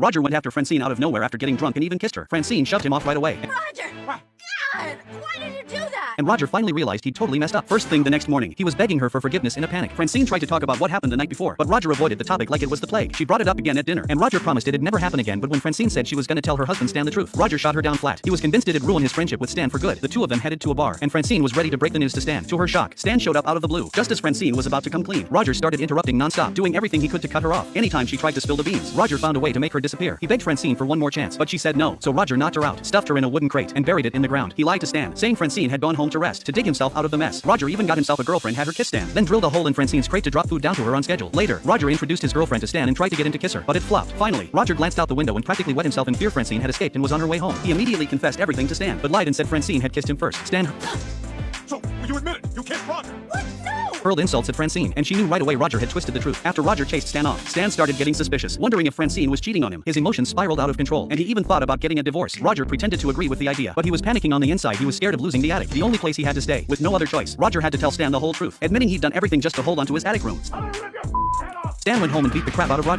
Roger went after Francine out of nowhere after getting drunk and even kissed her. Francine shoved him off right away. Roger! God! Why did you do that? And Roger finally realized he'd totally messed up. First thing the next morning, he was begging her for forgiveness in a panic. Francine tried to talk about what happened the night before, but Roger avoided the topic like it was the plague. She brought it up again at dinner, and Roger promised it'd never happen again, but when Francine said she was gonna tell her husband Stan the truth, Roger shot her down flat. He was convinced it'd ruin his friendship with Stan for good. The two of them headed to a bar, and Francine was ready to break the news to Stan. To her shock, Stan showed up out of the blue. Just as Francine was about to come clean, Roger started interrupting non-stop, doing everything he could to cut her off. Anytime she tried to spill the beans, Roger found a way to make her disappear. He begged Francine for one more chance, but she said no, so Roger knocked her out, stuffed her in a wooden crate, and buried it in the ground. He lied to Stan, saying Francine had gone home to rest, to dig himself out of the mess. Roger even got himself a girlfriend, had her kiss Stan, then drilled a hole in Francine's crate to drop food down to her on schedule. Later, Roger introduced his girlfriend to Stan and tried to get him to kiss her, but it flopped. Finally, Roger glanced out the window and practically wet himself in fear Francine had escaped and was on her way home. He immediately confessed everything to Stan, but lied and said Francine had kissed him first. Stan So, you admit it, you kissed Roger. What? No! hurled insults at Francine, and she knew right away Roger had twisted the truth. After Roger chased Stan off, Stan started getting suspicious, wondering if Francine was cheating on him. His emotions spiraled out of control, and he even thought about getting a divorce. Roger pretended to agree with the idea, but he was panicking on the inside. He was scared of losing the attic, the only place he had to stay. With no other choice, Roger had to tell Stan the whole truth, admitting he'd done everything just to hold onto his attic rooms. I'm gonna rip your head off. Stan went home and beat the crap out of Roger.